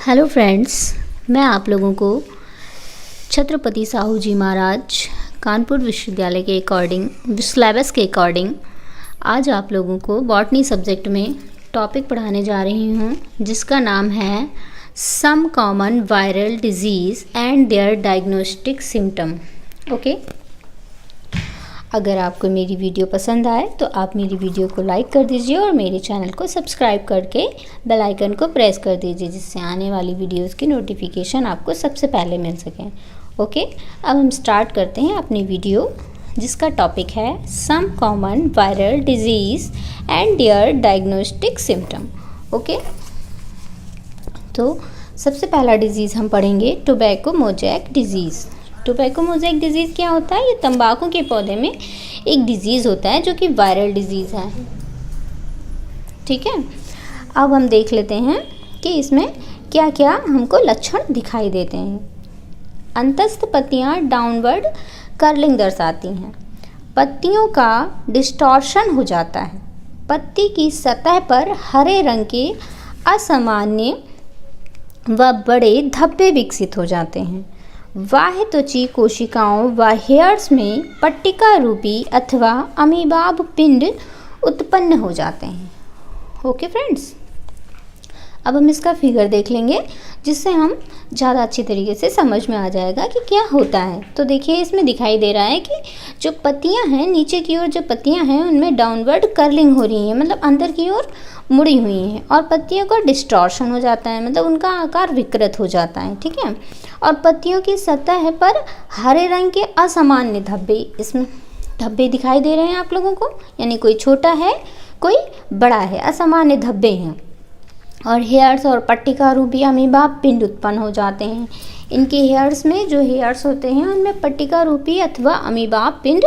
Hello friends, मैं आप लोगों को छत्रपति साहू जी महाराज कानपुर विश्वविद्यालय के अकॉर्डिंग सिलेबस के अकॉर्डिंग आज आप लोगों को बॉटनी सब्जेक्ट में टॉपिक पढ़ाने जा रही हूँ जिसका नाम है some common viral disease and their diagnostic symptom. Okay, अगर आपको मेरी वीडियो पसंद आए तो आप मेरी वीडियो को लाइक कर दीजिए और मेरे चैनल को सब्सक्राइब करके बेल आइकन को प्रेस कर दीजिए जिससे आने वाली वीडियोस की नोटिफिकेशन आपको सबसे पहले मिल सके। ओके, अब हम स्टार्ट करते हैं अपनी वीडियो जिसका टॉपिक है some common viral disease and their diagnostic symptom. Okay, तो सबसे पहला डिजीज़ हम पढ़ेंगे tobacco mosaic disease. Tobacco mosaic disease क्या होता है? ये तंबाकू के पौधे में एक डिजीज़ होता है जो कि वायरल डिजीज़ है। ठीक है, अब हम देख लेते हैं कि इसमें क्या क्या हमको लक्षण दिखाई देते हैं। अंतस्थ पत्तियां डाउनवर्ड कर्लिंग दर्शाती हैं। पत्तियों का डिस्टॉर्शन हो जाता है। पत्ती की सतह पर हरे रंग के असामान्य व बड़े धब्बे विकसित हो जाते हैं। बाह्य त्वची कोशिकाओं व हेयर्स में पट्टिका रूपी अथवा अमीबाब पिंड उत्पन्न हो जाते हैं। ओके फ्रेंड्स, अब हम इसका फिगर देख लेंगे जिससे हम ज़्यादा अच्छी तरीके से समझ में आ जाएगा कि क्या होता है। तो देखिए, इसमें दिखाई दे रहा है कि जो पत्तियां हैं, नीचे की ओर जो पत्तियां हैं उनमें डाउनवर्ड कर्लिंग हो रही है, मतलब अंदर की ओर मुड़ी हुई हैं, और पत्तियों का डिस्टॉर्शन हो जाता है, मतलब उनका आकार विकृत हो जाता है। ठीक है, और पत्तियों की सतह पर हरे रंग के असामान्य धब्बे, इसमें धब्बे दिखाई दे रहे हैं आप लोगों को, यानी कोई छोटा है कोई बड़ा है, असामान्य धब्बे हैं। और हेयर्स और पट्टिका रूपी अमीबा पिंड उत्पन्न हो जाते हैं। इनके हेयर्स में जो हेयर्स होते हैं उनमें पट्टिका रूपी अथवा अमीबा पिंड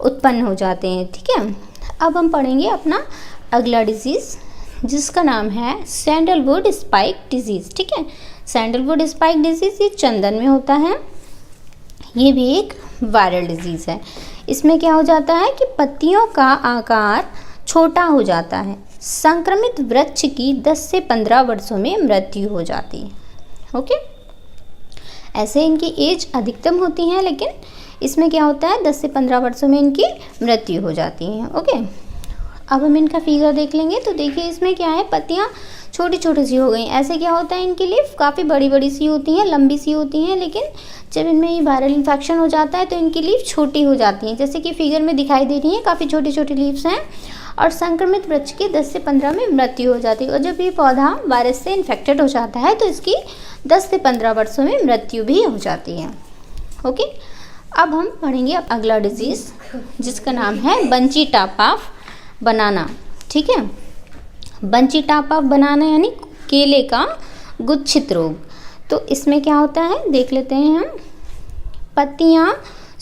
उत्पन्न हो जाते हैं। ठीक है, अब हम पढ़ेंगे अपना अगला डिजीज़ जिसका नाम है सैंडलवुड स्पाइक डिजीज़। ठीक है, सैंडलवुड स्पाइक डिजीज़ ये चंदन में होता है। ये भी एक वायरल डिजीज़ है। इसमें क्या हो जाता है कि पत्तियों का आकार छोटा हो जाता है। संक्रमित वृक्ष की 10 से 15 वर्षों में मृत्यु हो जाती है। ओके, ऐसे इनकी एज अधिकतम होती है, लेकिन इसमें क्या होता है 10 से 15 वर्षों में इनकी मृत्यु हो जाती है। ओके, अब हम इनका फिगर देख लेंगे। तो देखिए, इसमें क्या है, पत्तियां छोटी छोटी सी हो गई। ऐसे क्या होता है, इनकी लीफ काफ़ी बड़ी बड़ी सी होती हैं, लंबी सी होती हैं, लेकिन जब इनमें ये वायरल इन्फेक्शन हो जाता है तो इनकी लीफ छोटी हो जाती हैं, जैसे कि फिगर में दिखाई दे रही है, काफ़ी छोटी छोटी लीव्स हैं। और संक्रमित वृक्ष की 10 से 15 में मृत्यु हो जाती है। और जब ये पौधा वायरस से इन्फेक्टेड हो जाता है तो इसकी 10 से 15 वर्षों में मृत्यु भी हो जाती है। ओके, अब हम पढ़ेंगे अगला डिजीज़ जिसका नाम है बंची टॉप ऑफ बनाना। ठीक है, बंची टॉप ऑफ बनाना यानी केले का गुच्छित रोग। तो इसमें क्या होता है देख लेते हैं हम। पत्तियां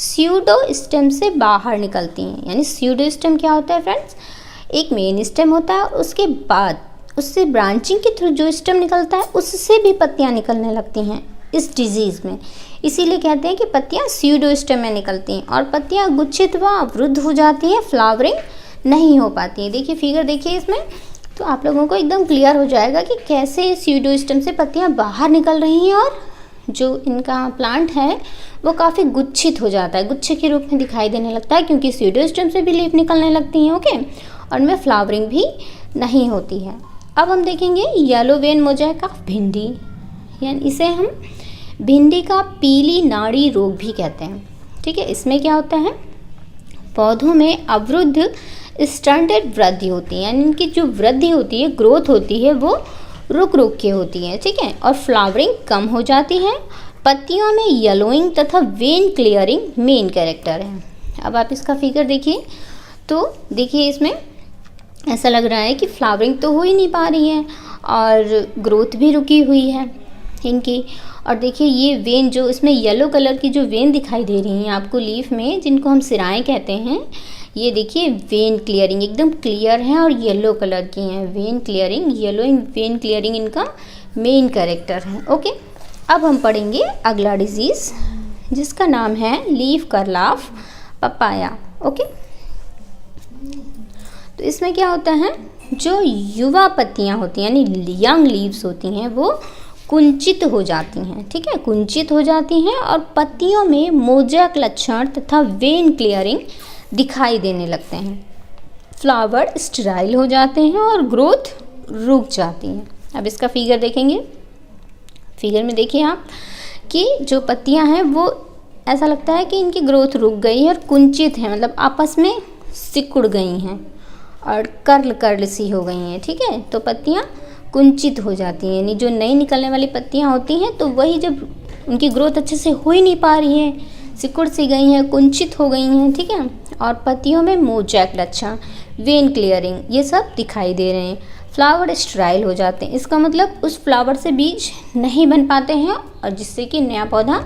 स्यूडो स्टेम से बाहर निकलती हैं। यानी स्यूडो स्टेम क्या होता है फ्रेंड्स? एक मेन स्टेम होता है, उसके बाद उससे ब्रांचिंग के थ्रू जो स्टेम निकलता है उससे भी पत्तियां निकलने लगती हैं इस डिजीज़ में। इसीलिए कहते हैं कि पत्तियां स्यूडो स्टेम में निकलती हैं और पत्तियां गुच्छित व अवरुद्ध हो जाती हैं, फ्लावरिंग नहीं हो पाती है। देखिए फिगर देखिए इसमें, तो आप लोगों को एकदम क्लियर हो जाएगा कि कैसे स्यूडो स्टेम से पत्तियां बाहर निकल रही हैं और जो इनका प्लांट है वो काफ़ी गुच्छित हो जाता है, गुच्छे के रूप में दिखाई देने लगता है, क्योंकि स्यूडो स्टेम से भी लीफ निकलने लगती हैं। ओके, और उनमें फ्लावरिंग भी नहीं होती है। अब हम देखेंगे येलो वेन मोज़ेक ऑफ भिंडी, यानी इसे हम भिंडी का पीली नाड़ी रोग भी कहते हैं। ठीक है, इसमें क्या होता है, पौधों में अवरुद्ध स्टंटेड वृद्धि होती है, यानी इनकी जो वृद्धि होती है, ग्रोथ होती है, वो रुक रुक के होती है। ठीक है, और फ्लावरिंग कम हो जाती है। पत्तियों में येलोइंग तथा वेन क्लियरिंग मेन कैरेक्टर है। अब आप इसका फिगर देखिए, तो देखिए इसमें ऐसा लग रहा है कि फ्लावरिंग तो हो ही नहीं पा रही है और ग्रोथ भी रुकी हुई है इनकी। और देखिए ये वेन, जो इसमें येलो कलर की जो वेन दिखाई दे रही हैं आपको लीफ में, जिनको हम सिराएं कहते हैं, ये देखिए वेन क्लियरिंग एकदम क्लियर है और येलो कलर की हैं। When clearing, yellowing when clearing इनका मेन कैरेक्टर है। ओके, अब हम पढ़ेंगे अगला डिजीज़ जिसका नाम है leaf curl of papaya. Okay, तो इसमें क्या होता है, जो युवा पत्तियां होती हैं यानी यंग लीव्स होती हैं वो कुंचित हो जाती हैं, ठीक है, कुंचित हो जाती हैं और पत्तियों में मोज़ेक लक्षण तथा वेन क्लियरिंग दिखाई देने लगते हैं। फ्लावर स्टेराइल हो जाते हैं और ग्रोथ रुक जाती है। अब इसका फिगर देखेंगे। फिगर में देखिए आप कि जो पत्तियां हैं वो ऐसा लगता है कि इनकी ग्रोथ रुक गई है और कुंचित है, मतलब आपस में सिकुड़ गई हैं और कर्ल सी हो गई हैं, ठीक है। तो पत्तियां कुंचित हो जाती हैं, यानी जो नई निकलने वाली पत्तियां होती हैं तो वही जब उनकी ग्रोथ अच्छे से हो ही नहीं पा रही है, सिकुड़ सी गई हैं, कुंचित हो गई हैं, ठीक है। और पत्तियों में मोज़ेक लक्षण, वेन क्लियरिंग, ये सब दिखाई दे रहे हैं। फ्लावर स्टेराइल हो जाते हैं, इसका मतलब उस फ्लावर से बीज नहीं बन पाते हैं और जिससे कि नया पौधा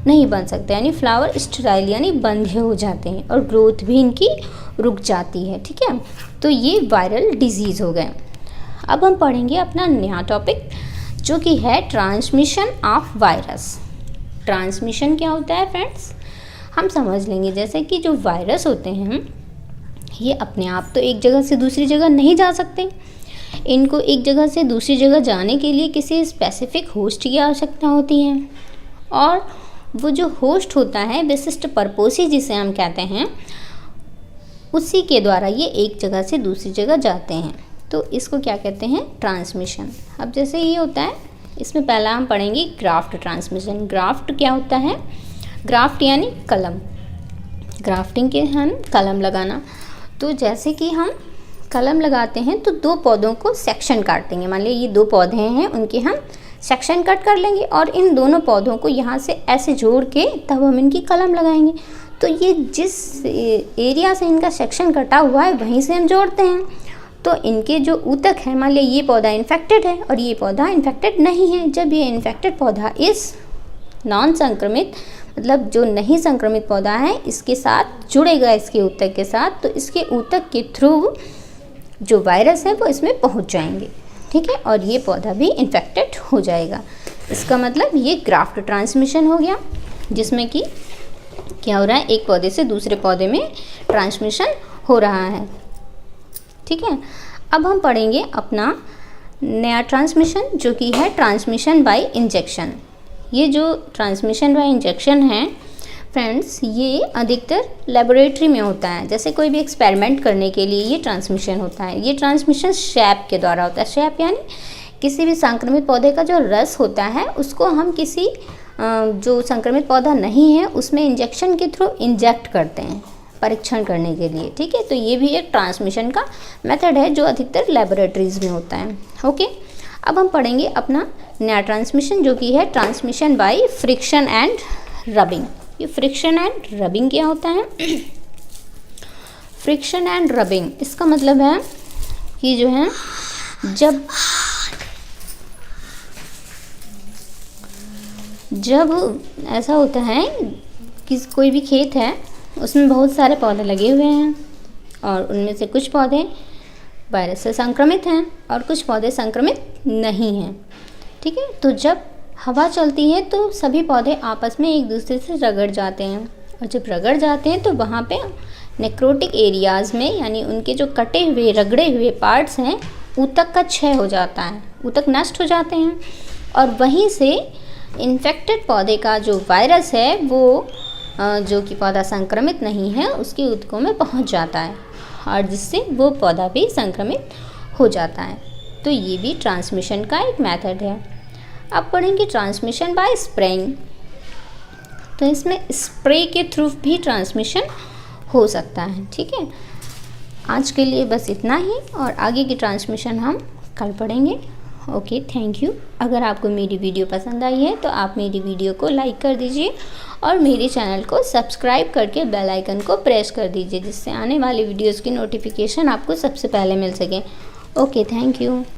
नहीं बन सकता, यानी फ्लावर स्टेराइल यानी बंधे हो जाते हैं और ग्रोथ भी इनकी रुक जाती है, ठीक है। तो ये वायरल डिजीज़ हो गए। अब हम पढ़ेंगे अपना नया टॉपिक जो कि है ट्रांसमिशन ऑफ वायरस। ट्रांसमिशन क्या होता है फ्रेंड्स, हम समझ लेंगे। जैसे कि जो वायरस होते हैं ये अपने आप तो एक जगह से दूसरी जगह नहीं जा सकते, इनको एक जगह से दूसरी जगह जाने के लिए किसी स्पेसिफिक होस्ट की आवश्यकता होती है और वो जो होस्ट होता है विशिष्ट पर्पोसी जिसे हम कहते हैं, उसी के द्वारा ये एक जगह से दूसरी जगह जाते हैं। तो इसको क्या कहते हैं, ट्रांसमिशन। अब जैसे ये होता है, इसमें पहला हम पढ़ेंगे ग्राफ्ट ट्रांसमिशन। ग्राफ्ट क्या होता है, ग्राफ्ट यानी कलम, ग्राफ्टिंग के हम कलम लगाना। तो जैसे कि हम कलम लगाते हैं तो दो पौधों को सेक्शन काटेंगे, मान लीजिए ये दो पौधे हैं, उनके हम सेक्शन कट कर लेंगे और इन दोनों पौधों को यहाँ से ऐसे जोड़ के तब हम इनकी कलम लगाएंगे। तो ये जिस एरिया से इनका सेक्शन कटा हुआ है वहीं से हम जोड़ते हैं। तो इनके जो ऊतक है, मान लीजिए ये पौधा इन्फेक्टेड है और ये पौधा इन्फेक्टेड नहीं है। जब ये इन्फेक्टेड पौधा इस नॉन संक्रमित, मतलब जो नहीं संक्रमित पौधा है, इसके साथ जुड़ेगा, इसके ऊतक के साथ, तो इसके ऊतक के थ्रू जो वायरस है वो इसमें पहुंच जाएंगे, ठीक है, और ये पौधा भी इन्फेक्टेड हो जाएगा। इसका मतलब ये ग्राफ्ट ट्रांसमिशन हो गया, जिसमें कि क्या हो रहा है, एक पौधे से दूसरे पौधे में ट्रांसमिशन हो रहा है, ठीक है। अब हम पढ़ेंगे अपना नया ट्रांसमिशन जो कि है ट्रांसमिशन बाय इंजेक्शन। ये जो ट्रांसमिशन बाय इंजेक्शन है फ्रेंड्स, ये अधिकतर लेबोरेटरी में होता है। जैसे कोई भी एक्सपेरिमेंट करने के लिए ये ट्रांसमिशन होता है। ये ट्रांसमिशन शैप के द्वारा होता है। शैप यानी किसी भी संक्रमित पौधे का जो रस होता है उसको हम किसी जो संक्रमित पौधा नहीं है उसमें इंजेक्शन के थ्रू इंजेक्ट करते हैं परीक्षण करने के लिए, ठीक है। तो ये भी एक ट्रांसमिशन का मेथड है जो अधिकतर लेबोरेटरीज में होता है। ओके, अब हम पढ़ेंगे अपना नया ट्रांसमिशन जो कि है transmission by friction and rubbing. ये फ्रिक्शन एंड रबिंग क्या होता है, फ्रिक्शन एंड रबिंग इसका मतलब है कि जो है जब ऐसा होता है कि कोई भी खेत है उसमें बहुत सारे पौधे लगे हुए हैं और उनमें से कुछ पौधे वायरस से संक्रमित हैं और कुछ पौधे संक्रमित नहीं हैं, ठीक है। तो जब हवा चलती है तो सभी पौधे आपस में एक दूसरे से रगड़ जाते हैं और जब रगड़ जाते हैं तो वहाँ पे नेक्रोटिक एरियाज़ में, यानी उनके जो कटे हुए रगड़े हुए पार्ट्स हैं, ऊतक का क्षय हो जाता है, ऊतक नष्ट हो जाते हैं और वहीं से इन्फेक्टेड पौधे का जो वायरस है वो जो कि पौधा संक्रमित नहीं है उसके ऊतकों में पहुंच जाता है और जिससे वो पौधा भी संक्रमित हो जाता है। तो ये भी ट्रांसमिशन का एक मेथड है। अब पढ़ेंगे ट्रांसमिशन बाय स्प्रेइंग। तो इसमें स्प्रे के थ्रू भी ट्रांसमिशन हो सकता है, ठीक है। आज के लिए बस इतना ही और आगे की ट्रांसमिशन हम कल पढ़ेंगे। Okay, thank you. अगर आपको मेरी वीडियो पसंद आई है तो आप मेरी वीडियो को लाइक कर दीजिए और मेरे चैनल को सब्सक्राइब करके बेल आइकन को प्रेस कर दीजिए जिससे आने वाली वीडियोज़ की नोटिफिकेशन आपको सबसे पहले मिल सके। Okay, thank you.